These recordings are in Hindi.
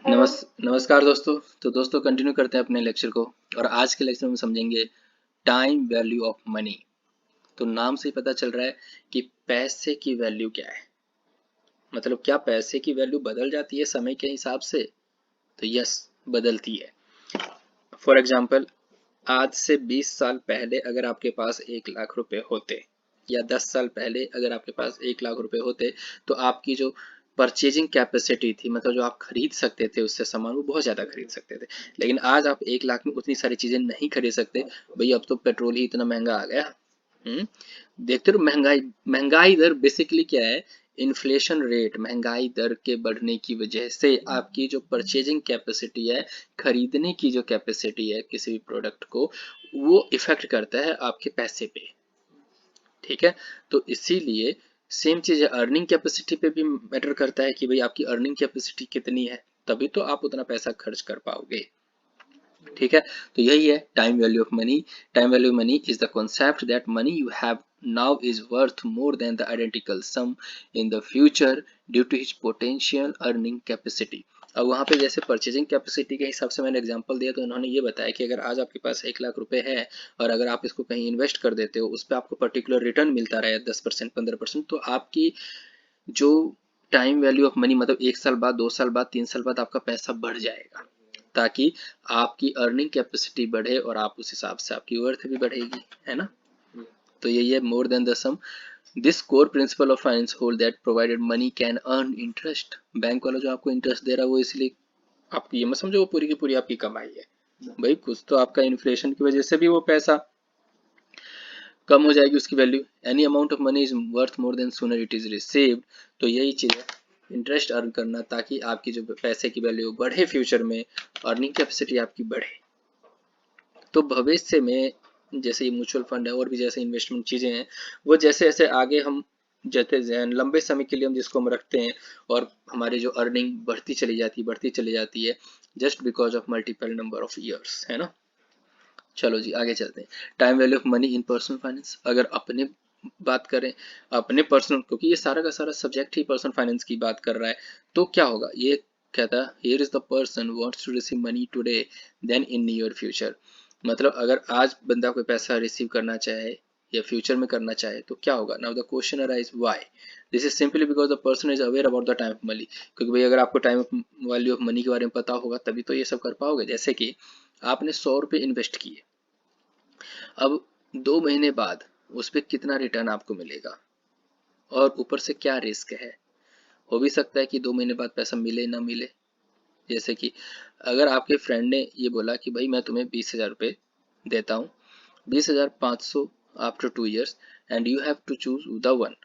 नमस्कार दोस्तों। तो दोस्तों कंटिन्यू करते हैं अपने लेक्चर को। और आज के लेक्चर में समझेंगे टाइम वैल्यू ऑफ मनी। तो नाम से ही पता चल रहा है कि पैसे की वैल्यू क्या है। मतलब क्या पैसे की वैल्यू बदल जाती है समय के हिसाब से? तो यस, बदलती है। फॉर एग्जाम्पल, आज से 20 साल पहले अगर आपके पास 1 लाख रुपए होते, या 10 साल पहले अगर आपके पास 1 लाख रुपए होते, तो आपकी जो परचेजिंग कैपेसिटी थी, मतलब जो आप खरीद सकते थे उससे सामान, वो बहुत ज़्यादा खरीद सकते थे। लेकिन आज आप 1 लाख में उतनी सारी चीज़ें नहीं खरीद सकते। भैया अब तो पेट्रोल ही इतना महंगा आ गया। हम्म देखते रहो, महंगाई महंगाई दर बेसिकली क्या है? इन्फ्लेशन रेट, महंगाई दर के बढ़ने की वजह से आपकी जो परचेजिंग कैपेसिटी है, खरीदने की जो कैपेसिटी है किसी भी प्रोडक्ट को, वो इफेक्ट करता है आपके पैसे पे। ठीक है, तो इसीलिए सेम चीज है, अर्निंग कैपेसिटी पे भी मैटर करता है कि भाई आपकी अर्निंग कैपेसिटी कितनी है, तभी तो आप उतना पैसा खर्च कर पाओगे। ठीक है, तो यही है time value of money. Time value of money is the concept that money you have now is worth more than the identical sum in the future due to his potential earning capacity. अब वहाँ पे जैसे परचेजिंग कैपेसिटी के हिसाब से मैंने एग्जांपल दिया, तो उन्होंने ये बताया कि अगर आज आपके पास 1 लाख रुपए है और अगर आप इसको कहीं इन्वेस्ट कर देते हो, उस पर आपको पर्टिकुलर रिटर्न मिलता रहे 10% 15%, तो आपकी जो टाइम वैल्यू ऑफ मनी, मतलब 1 साल बाद, 2 साल बाद, 3 साल बाद आपका पैसा बढ़ जाएगा, ताकि आपकी अर्निंग कैपेसिटी बढ़े और आप उस हिसाब से आपकी वर्थ भी बढ़ेगी, है ना। तो यही है more than the sum. This core principle of finance hold that provided money can earn interest. Bank वाला जो आपको इंटरेस्ट दे रहा है वो इसलिए, आप ये मत समझो वो पूरी की पूरी आपकी कमाई है। भाई कुछ तो आपका इन्फ्लेशन की वजह से भी वो पैसा कम हो जाएगी उसकी value. Any amount of money is worth more then sooner it is received. तो यही चीज़ है, इंटरेस्ट अर्न करना, ताकि आपकी जो पैसे की वैल्यू बढ़े फ्यूचर में, अर्निंग कैपेसिटी आपकी बढ़े। तो भविष्य में जैसे ये म्यूचुअल फंड है और भी जैसे इन्वेस्टमेंट चीज़ें हैं, वो जैसे जैसे आगे हम, जैसे लंबे समय के लिए हम जिसको हम रखते हैं, और हमारी जो अर्निंग बढ़ती चली जाती है, just because of multiple number of years, है ना। चलो जी आगे चलते हैं। Time value of money in personal finance, अगर अपने बात करें, अपने पर्सनल, क्योंकि ये सारा का सारा सब्जेक्ट ही पर्सनल फाइनेंस की बात कर रहा है, तो क्या होगा, ये कहता है here is the person wants to receive money today than in near future. मतलब अगर आज बंदा कोई पैसा रिसीव करना चाहे या फ्यूचर में करना चाहे, तो क्या होगा। Now the question arise why. This is simply because the person is aware about the time of money. क्योंकि भाई अगर आपको टाइम वैल्यू ऑफ मनी के बारे में पता होगा, तभी तो ये सब कर पाओगे। जैसे कि आपने 100 रुपये इन्वेस्ट किए, अब 2 महीने बाद उस पर कितना रिटर्न आपको मिलेगा, और ऊपर से क्या रिस्क है। हो भी सकता है कि 2 महीने बाद पैसा मिले ना मिले। जैसे कि अगर आपके फ्रेंड ने ये बोला कि भाई मैं तुम्हें 20,000 रुपये देता हूँ, 20,500 after 2 years, and you have to choose the one.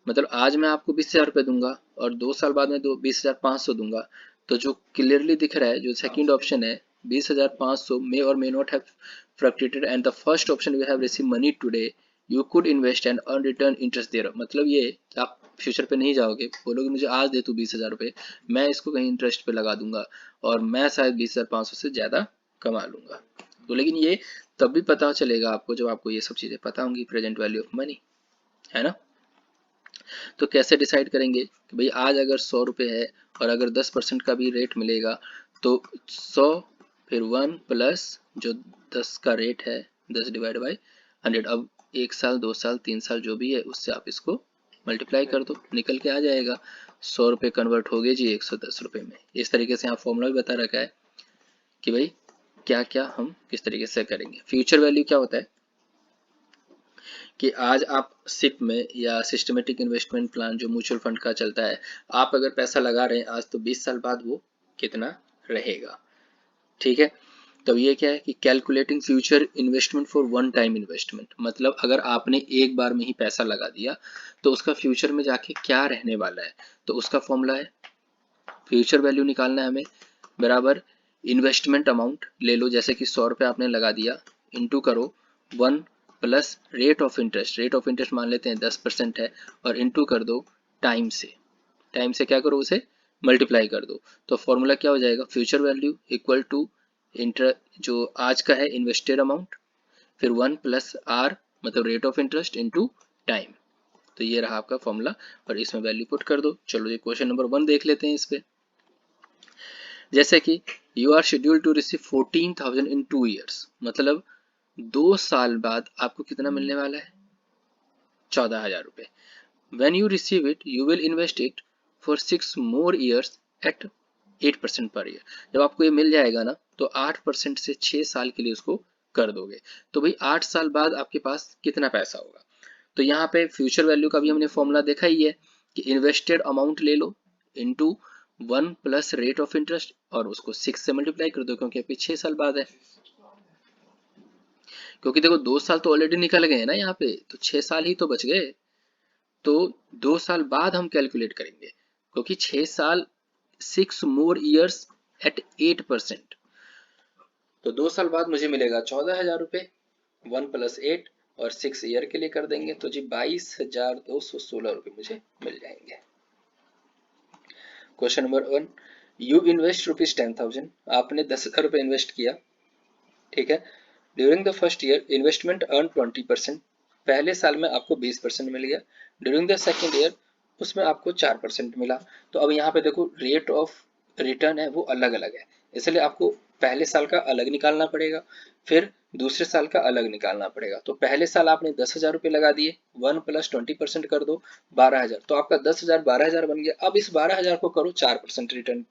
मतलब आज मैं आपको 20,000 रुपये दूंगा और 2 साल बाद में 20,500 दूंगा। तो जो क्लियरली दिख रहा है, जो सेकंड ऑप्शन है, 20,500 मे और may not have fluctuated, and the first option we have receive money today, you could invest and earn return interest there. मतलब ये आप फ्यूचर पे नहीं जाओगे, बोलोगे मुझे आज दे तू 20,000 रुपये, मैं इसको कहीं इंटरेस्ट पे लगा दूंगा और मैं शायद 20,500 से ज़्यादा कमा लूंगा। तो लेकिन ये तब भी पता चलेगा आपको जब आपको ये सब चीज़ें पता होंगी, प्रेजेंट वैल्यू ऑफ मनी, है ना। तो कैसे डिसाइड करेंगे कि भाई आज अगर 100 रुपये है और अगर 10% का भी रेट मिलेगा, तो 100 फिर 1 प्लस जो 10 का रेट है, 10 डिवाइड बाई 100। अब 1 साल 2 साल 3 साल जो भी है, उससे आप इसको मल्टीप्लाई कर दो, निकल के आ जाएगा। 100 रुपये कन्वर्ट हो गए जी 110 रुपये में। इस तरीके से यहाँ फॉर्मूला भी बता रखा है कि भाई क्या क्या हम किस तरीके से करेंगे। फ्यूचर वैल्यू क्या होता है कि आज आप सिप में या सिस्टमेटिक इन्वेस्टमेंट प्लान जो म्यूचुअल फंड का चलता है, आप अगर पैसा लगा रहे हैं आज, तो 20 साल बाद वो कितना रहेगा। ठीक है, तो ये क्या है कि calculating future investment for one time investment, मतलब अगर आपने एक बार में ही पैसा लगा दिया, तो उसका फ्यूचर में जाके क्या रहने वाला है। तो उसका फॉर्मूला है, फ्यूचर वैल्यू निकालना है हमें, बराबर इन्वेस्टमेंट अमाउंट ले लो, जैसे कि 100 रुपये आपने लगा दिया, इंटू करो 1 plus rate of interest, rate of interest मान लेते हैं 10% है, और इंटू कर दो टाइम से, टाइम से क्या करो उसे मल्टीप्लाई कर दो। तो फॉर्मूला क्या हो जाएगा, फ्यूचर वैल्यू इक्वल टू इंटर जो आज का है इन्वेस्टेड अमाउंट, फिर 1 प्लस आर मतलब rate of interest into time. तो ये रहा आपका फॉर्मूला, और इसमें वैल्यू पुट कर दो। चलो ये क्वेश्चन नंबर 1 देख लेते हैं इस पे। जैसे कि you are schedule to receive 14,000 in 2 years, मतलब 2 साल बाद आपको कितना मिलने वाला है? 14,000 रुपये। When you receive it, you will invest it for 6 more years at 8% per year. जब आपको ये मिल जाएगा ना तो 8% से 6 साल के लिए उसको कर दोगे, तो भाई 8 साल बाद आपके पास कितना पैसा होगा। तो यहाँ पे फ्यूचर वैल्यू का भी हमने फॉर्मूला देखा ही है कि इन्वेस्टेड अमाउंट ले लो into 1 plus rate of interest और उसको 6 से मल्टीप्लाई कर दो, क्योंकि अभी 6 साल बाद है। क्योंकि देखो 2 साल तो ऑलरेडी निकल गए हैं ना यहाँ पे, तो 6 साल ही तो बच गए। तो 2 साल बाद हम कैलकुलेट करेंगे, क्योंकि 6 साल 6 मोर ईयर्स एट 8%। तो 2 साल बाद मुझे मिलेगा 14,000 रुपये, 1 प्लस 8 और 6 ईयर के लिए कर देंगे तो जी 22,216 रुपये मुझे मिल जाएंगे। Question number 1, you invest rupees 10,000, आपने 10,000 रुपये इन्वेस्ट किया, ठीक है। During the first year investment earn 20%, पहले साल में आपको 20% मिल गया। ड्यूरिंग द सेकेंड ईयर उसमें आपको 4% मिला। तो अब यहाँ पे देखो रेट ऑफ रिटर्न है वो अलग अलग है, इसलिए आपको पहले साल का अलग निकालना पड़ेगा, फिर दूसरे साल का अलग निकालना पड़ेगा। तो पहले साल आपने 10,000 रुपये लगा दिए, 1 प्लस 20% कर दो 12,000, तो आपका 10,000 12,000 बन गया। अब इस 12,000 को करो 4% रिटर्न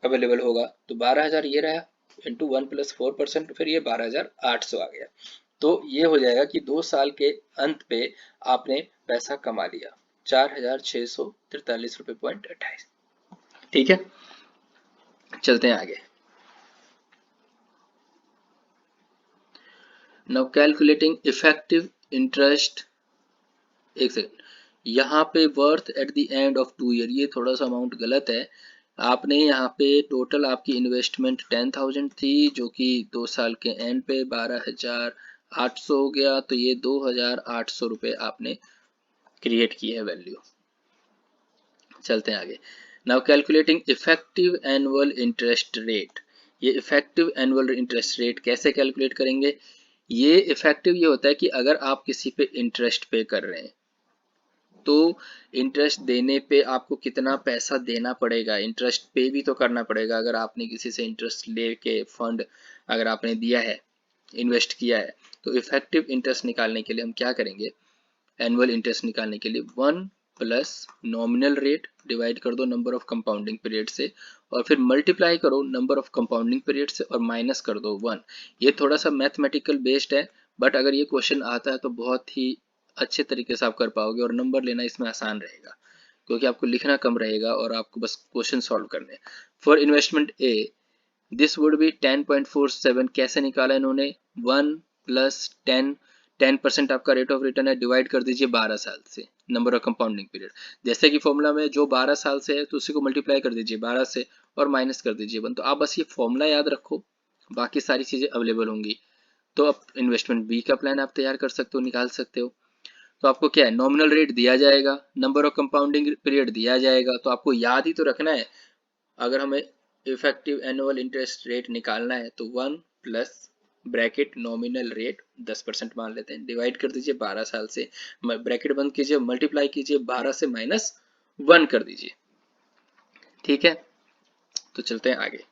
अवेलेबल होगा, तो 12,000 ये रहा इंटू 1 प्लस 4%, फिर ये 12,800 आ गया। तो ये हो जाएगा कि 2 साल के अंत पे आपने पैसा कमा लिया 4,643 रुपये पॉइंट 28। ठीक है, चलते हैं आगे। नाउ कैलकुलेटिंग इफेक्टिव इंटरेस्ट, एक सेकेंड, यहाँ पे worth at the end of 2 year, ये थोड़ा सा अमाउंट गलत है। आपने यहाँ पे टोटल आपकी इन्वेस्टमेंट 10,000 थी, जो कि 2 साल के एंड पे 12,800 हो गया, तो ये 2,800 रुपये आपने क्रिएट की है वैल्यू। चलते हैं आगे। Now calculating effective annual interest rate, ये इफेक्टिव एनुअल इंटरेस्ट रेट कैसे कैलकुलेट करेंगे? ये इफेक्टिव ये होता है कि अगर आप किसी पे इंटरेस्ट पे कर रहे हैं तो इंटरेस्ट देने पे आपको कितना पैसा देना पड़ेगा, इंटरेस्ट पे भी तो करना पड़ेगा। अगर आपने किसी से इंटरेस्ट लेके फंड अगर आपने दिया है, इन्वेस्ट किया है, तो इफेक्टिव इंटरेस्ट निकालने के लिए हम क्या करेंगे? एनुअल इंटरेस्ट निकालने के लिए 1 प्लस नॉमिनल रेट डिवाइड कर दो नंबर ऑफ कंपाउंडिंग पीरियड से, और फिर मल्टीप्लाई करो नंबर ऑफ कंपाउंडिंग पीरियड से और माइनस कर दो 1। ये थोड़ा सा मैथमेटिकल बेस्ड है, बट अगर ये क्वेश्चन आता है तो बहुत ही अच्छे तरीके से आप कर पाओगे और नंबर लेना इसमें आसान रहेगा, क्योंकि आपको लिखना कम रहेगा और आपको बस क्वेश्चन सॉल्व करने हैं। For investment A this would be 10.47, कैसे निकाला इन्होंने? 1 प्लस 10% आपका रेट ऑफ रिटर्न है, डिवाइड कर दीजिए 12 साल से नंबर ऑफ कंपाउंडिंग पीरियड। जैसे कि फॉर्मूला में जो 12 साल से है तो उसी को मल्टीप्लाई कर दीजिए 12 से और माइनस कर दीजिए 1। तो आप बस ये फॉर्मूला याद रखो, बाकी सारी चीज़ें अवेलेबल होंगी। तो अब इन्वेस्टमेंट बी का प्लान आप तैयार कर सकते हो, निकाल सकते हो। तो आपको क्या है, नॉमिनल रेट दिया जाएगा, नंबर ऑफ कंपाउंडिंग पीरियड दिया जाएगा, तो आपको याद ही तो रखना है। अगर हमें इफेक्टिव एनुअल इंटरेस्ट रेट निकालना है तो 1 प्लस ब्रैकेट नॉमिनल रेट 10% मान लेते हैं, डिवाइड कर दीजिए 12 साल से, ब्रैकेट बंद कीजिए, मल्टीप्लाई कीजिए 12 से माइनस 1 कर दीजिए। ठीक है, तो चलते हैं आगे।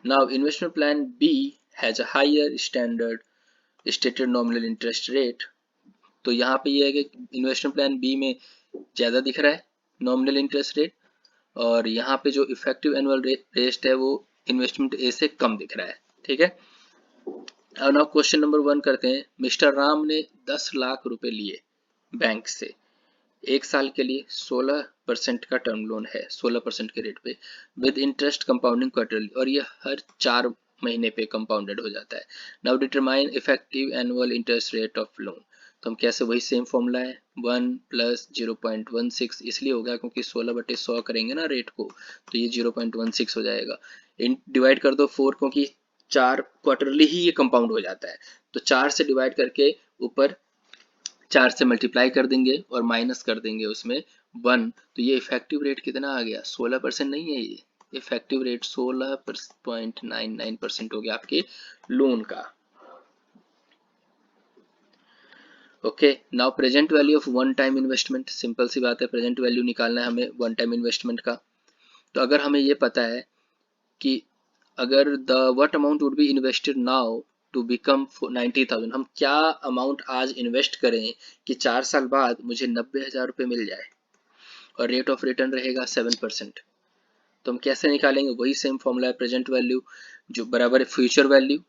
Now investment plan B has a higher standard stated nominal interest rate. तो यहाँ पे ये है कि इन्वेस्टमेंट प्लान बी में ज़्यादा दिख रहा है नॉमिनल इंटरेस्ट रेट, और यहाँ पे जो इफेक्टिव एनुअल रेट है वो इन्वेस्टमेंट ए से कम दिख रहा है। ठीक है, अब नाउ क्वेश्चन नंबर 1 करते हैं। मिस्टर राम ने 10 लाख रुपए लिए बैंक से, 1 साल के लिए 16% का टर्म लोन है, 16% के रेट पे विद इंटरेस्ट कंपाउंडिंग क्वार्टरली, और ये हर 4 महीने पे कंपाउंडेड हो जाता है। Now determine effective annual interest rate of loan. तो हम कैसे, वही सेम फॉर्मूला है, 1 प्लस 0.16 इसलिए होगा क्योंकि 16/100 करेंगे ना रेट को, तो ये 0.16 हो जाएगा। डिवाइड कर दो 4, क्योंकि 4 क्वार्टरली ही ये कंपाउंड हो जाता है, तो 4 से डिवाइड करके ऊपर 4 से मल्टीप्लाई कर देंगे और माइनस कर देंगे उसमें 1, तो ये इफेक्टिव रेट कितना आ गया? 16% नहीं है, ये इफेक्टिव रेट 16.99% हो गया आपके लोन का। Okay, now present value of one time investment, simple सी बात है, प्रेजेंट वैल्यू निकालना है हमें वन टाइम इन्वेस्टमेंट का। तो अगर हमें ये पता है कि अगर the what amount would be invested now to become 90,000, हम क्या अमाउंट आज इन्वेस्ट करें कि 4 साल बाद मुझे 90,000 रुपये मिल जाए, और रेट ऑफ रिटर्न रहेगा 7%। तो हम कैसे निकालेंगे, वही सेम फॉर्मूला है, प्रेजेंट वैल्यू जो बराबर है future value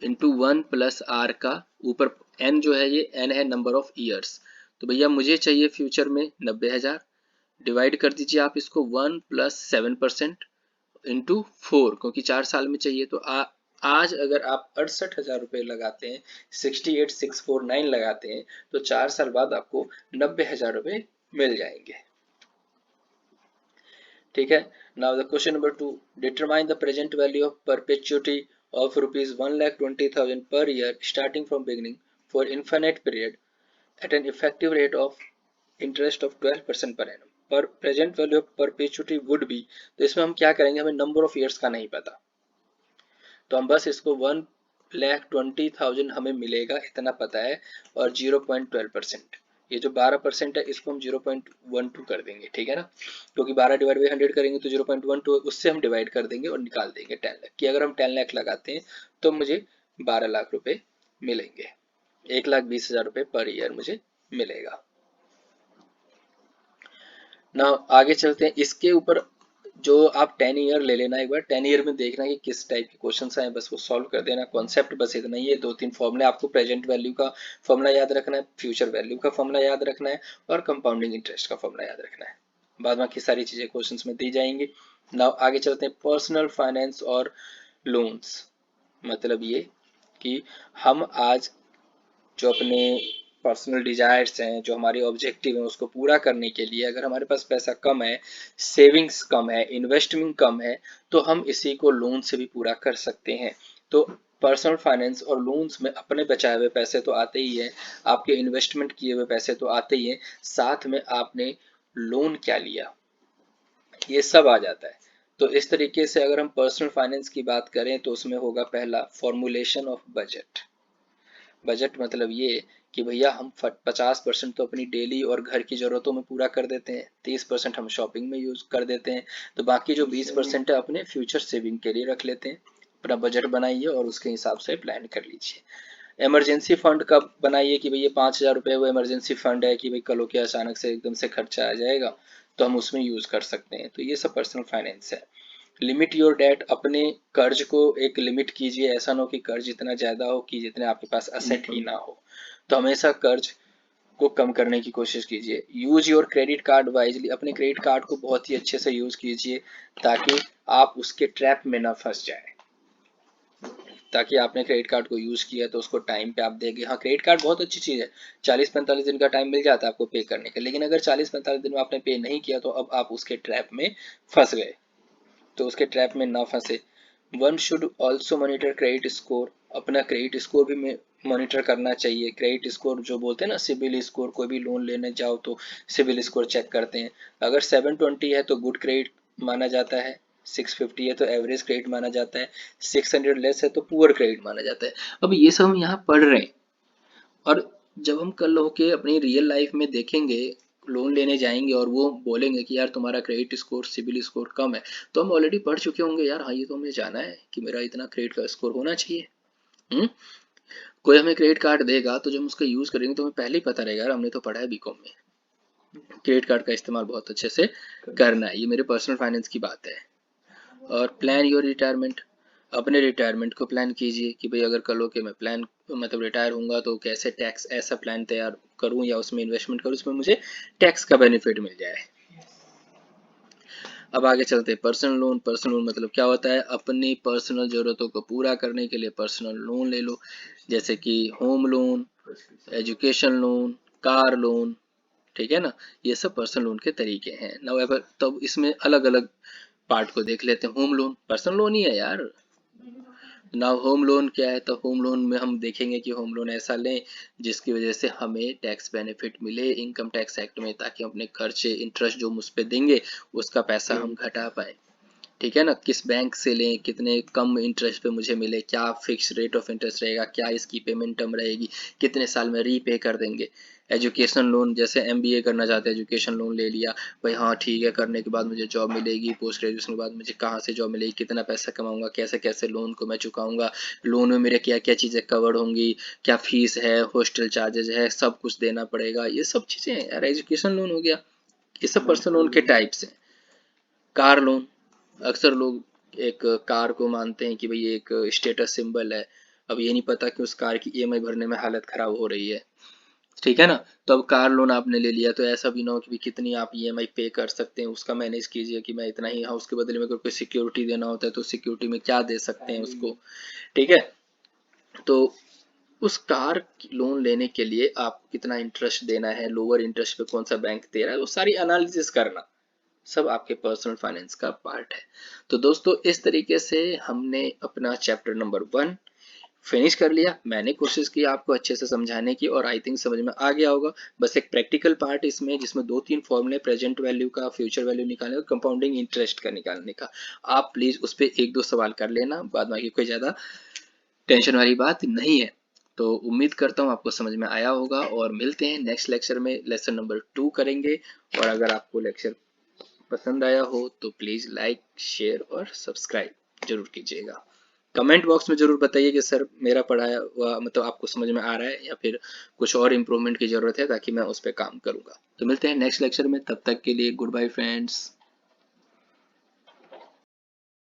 into 1 plus R का ऊपर एन जो है, ये एन है नंबर ऑफ ईयर्स। तो भैया मुझे चाहिए फ्यूचर में 90,000, डिवाइड कर दीजिए आप इसको 1 प्लस 7% इंटू 4, क्योंकि 4 साल में चाहिए। तो आज अगर आप 68,000 रुपये लगाते हैं, 68,649 लगाते हैं, तो 4 साल बाद आपको 90,000 रुपये मिल जाएंगे। ठीक है। Now the question number 2, determine the present value of perpetuity of rupees 1,20,000 per year starting from beginning for infinite period at an effective rate of interest of 12% per annum. पर present value of perpetuity would be, तो इसमें हम क्या करेंगे, हमें नंबर ऑफ ईयर्स का नहीं पता, तो हम बस इसको 1,20,000 हमें मिलेगा इतना पता है, और 0.12%, ये जो 12% है इसको हम 0.12 कर देंगे, ठीक है ना, क्योंकि 12 डिवाइड बाई 100 करेंगे तो 0.12 उससे हम डिवाइड कर देंगे और निकाल देंगे 10 लाख की। अगर हम 10 लाख लगाते हैं तो मुझे 12 लाख रुपए मिलेंगे, 1,20,000 रुपये पर ईयर मुझे मिलेगा ना। आगे चलते हैं, इसके ऊपर जो आप 10 ईयर ले लेना, एक बार 10 ईयर में देखना कि किस टाइप के क्वेश्चन आए, बस वो सॉल्व कर देना। कॉन्सेप्ट बस इतना ही है, 2-3 फॉर्मूले आपको, प्रेजेंट वैल्यू का फॉर्मूला याद रखना है, फ्यूचर वैल्यू का फॉर्मूला याद रखना है, और कंपाउंडिंग इंटरेस्ट का फॉर्मूला याद रखना है। बाद बाकी सारी चीजें क्वेश्चन में दी जाएंगी। नाउ आगे चलते हैं, पर्सनल फाइनेंस और लोन्स। मतलब ये कि हम आज जो अपने पर्सनल डिजायर्स हैं, जो हमारे ऑब्जेक्टिव हैं, उसको पूरा करने के लिए अगर हमारे पास पैसा कम है, सेविंग्स कम है, इन्वेस्टमेंट कम है, तो हम इसी को लोन से भी पूरा कर सकते हैं। तो पर्सनल फाइनेंस और लोन्स में अपने बचाए हुए पैसे तो आते ही हैं, आपके इन्वेस्टमेंट किए हुए पैसे तो आते ही हैं, साथ में आपने लोन क्या लिया, ये सब आ जाता है। तो इस तरीके से अगर हम पर्सनल फाइनेंस की बात करें तो उसमें होगा पहला, फॉर्मुलेशन ऑफ बजट। बजट मतलब ये कि भैया हम 50% तो अपनी डेली और घर की ज़रूरतों में पूरा कर देते हैं, 30% हम शॉपिंग में यूज़ कर देते हैं, तो बाकी जो 20% है अपने फ्यूचर सेविंग के लिए रख लेते हैं। अपना बजट बनाइए और उसके हिसाब से प्लान कर लीजिए। इमरजेंसी फंड का बनाइए कि भाई ये 5,000 रुपये वो इमरजेंसी फंड है कि भाई कल के अचानक से एकदम से खर्चा आ जाएगा, तो हम उसमें यूज़ कर सकते हैं। तो ये सब पर्सनल फाइनेंस है। लिमिट योर डेट, अपने कर्ज को एक लिमिट कीजिए, ऐसा ना हो कि कर्ज इतना ज़्यादा हो कि जितने आपके पास असेट ही ना हो, तो हमेशा कर्ज को कम करने की कोशिश कीजिए। Use your credit card wisely, अपने क्रेडिट कार्ड को बहुत ही अच्छे से यूज कीजिए ताकि आप उसके ट्रैप में ना फंस जाए। ताकि आपने क्रेडिट कार्ड को यूज किया तो उसको टाइम पे आप देंगे। हाँ, क्रेडिट कार्ड बहुत अच्छी चीज़ है, 40-45 दिन का टाइम मिल जाता है आपको पे करने का, लेकिन अगर 40-45 दिन में आपने पे नहीं किया तो अब आप उसके ट्रैप में फंस गए, तो उसके ट्रैप में ना फंसे। One should also monitor credit score, अपना क्रेडिट स्कोर भी मॉनिटर करना चाहिए। क्रेडिट स्कोर जो बोलते हैं ना, सिबिल स्कोर, कोई भी लोन लेने जाओ तो सिबिल स्कोर चेक करते हैं। अगर 720 है तो गुड क्रेडिट माना जाता है, 650 है तो एवरेज क्रेडिट माना जाता है, 600 लेस है तो पुअर क्रेडिट माना जाता है। अब ये सब हम यहाँ पढ़ रहे हैं, और जब हम कल होके अपनी रियल लाइफ में देखेंगे, लोन लेने जाएंगे और वो बोलेंगे कि यार तुम्हारा क्रेडिट स्कोर, सिबिल स्कोर कम है, तो हम ऑलरेडी पढ़ चुके होंगे, यार हाँ ये तो हमें जाना है कि मेरा इतना क्रेडिट का स्कोर होना चाहिए। कोई हमें क्रेडिट कार्ड देगा तो जब हम उसका यूज करेंगे तो हमें पहले ही पता रहेगा, यार हमने तो पढ़ा है बीकॉम में, क्रेडिट कार्ड का इस्तेमाल बहुत अच्छे से करना है। ये मेरे पर्सनल फाइनेंस की बात है। और प्लान योर रिटायरमेंट, अपने रिटायरमेंट को प्लान कीजिए कि भाई अगर कल हो के मैं प्लान मतलब रिटायर होऊंगा तो कैसे टैक्स ऐसा प्लान तैयार करूं या उसमें इन्वेस्टमेंट करूं उसमें मुझे टैक्स का बेनिफिट मिल जाए। अब आगे चलते हैं, पर्सनल लोन। पर्सनल लोन मतलब क्या होता है, अपनी पर्सनल ज़रूरतों को पूरा करने के लिए पर्सनल लोन ले लो, जैसे कि home loan, education loan, car loan, ठीक है ना, ये सब पर्सनल लोन के तरीके हैं। नाउ तब इसमें अलग अलग पार्ट को देख लेते हैं। होम लोन पर्सनल लोन ही है यार। ना होम लोन क्या है, तो होम लोन में हम देखेंगे कि होम लोन ऐसा लें जिसकी वजह से हमें टैक्स बेनिफिट मिले इनकम टैक्स एक्ट में, ताकि हम अपने खर्चे इंटरेस्ट जो मुझ पे देंगे उसका पैसा हम घटा पाए। ठीक है ना, किस बैंक से लें, कितने कम इंटरेस्ट पे मुझे मिले, क्या फिक्स रेट ऑफ इंटरेस्ट रहेगा, क्या इसकी पेमेंट टर्म रहेगी, कितने साल में रीपे कर देंगे। एजुकेशन लोन, जैसे एमबीए करना चाहते हैं, एजुकेशन लोन ले लिया, भाई हाँ ठीक है, करने के बाद मुझे जॉब मिलेगी, पोस्ट ग्रेजुएशन के बाद मुझे कहाँ से जॉब मिलेगी, कितना पैसा कमाऊंगा, कैसे कैसे लोन को मैं चुकाऊंगा, लोन में मेरे क्या क्या चीज़ें कवर्ड होंगी, क्या फीस है, हॉस्टल चार्जेज है, सब कुछ देना पड़ेगा, ये सब चीज़ें हैं यार, एजुकेशन लोन हो गया। ये सब पर्सनल लोन के टाइप्स हैं। कार लोन, अक्सर लोग एक कार को मानते हैं कि भाई ये एक स्टेटस सिंबल है। अब ये नहीं पता कि उस कार की ईएमआई भरने में हालत खराब हो रही है। ठीक है ना, तो अब कार लोन आपने ले लिया तो ऐसा भी ना हो कि भाई कितनी आप ईएमआई पे कर सकते हैं, उसका मैनेज कीजिए कि मैं इतना ही, हाँ उसके बदले में अगर कोई सिक्योरिटी देना होता है तो सिक्योरिटी में क्या दे सकते हैं उसको। ठीक है, तो उस कार लोन लेने के लिए आपको कितना इंटरेस्ट देना है, लोअर इंटरेस्ट पे कौन सा बैंक दे रहा है, वो सारी एनालिसिस करना सब आपके पर्सनल फाइनेंस का पार्ट है। तो दोस्तों इस तरीके से हमने अपना चैप्टर नंबर 1 फिनिश कर लिया। मैंने कोशिश की आपको अच्छे से समझाने की और आई थिंक समझ में आ गया होगा। बस एक प्रैक्टिकल पार्ट इसमें, जिसमें 2-3 फॉर्मूले, प्रेजेंट वैल्यू का, फ्यूचर वैल्यू निकालने का, कंपाउंडिंग इंटरेस्ट का निकालने का। आप प्लीज उस पर 1-2 सवाल कर लेना, बाद बाकी कोई ज़्यादा टेंशन वाली बात नहीं है। तो उम्मीद करता हूँ आपको समझ में आया होगा, और मिलते हैं नेक्स्ट लेक्चर में, लेसन नंबर 2 करेंगे। और अगर आपको लेक्चर पसंद आया हो तो प्लीज़ लाइक, शेयर और सब्सक्राइब जरूर कीजिएगा। कमेंट बॉक्स में जरूर बताइए कि सर मेरा पढ़ाया हुआ मतलब आपको समझ में आ रहा है या फिर कुछ और इम्प्रूवमेंट की ज़रूरत है, ताकि मैं उस पर काम करूँगा। तो मिलते हैं नेक्स्ट लेक्चर में, तब तक के लिए गुड बाय फ्रेंड्स।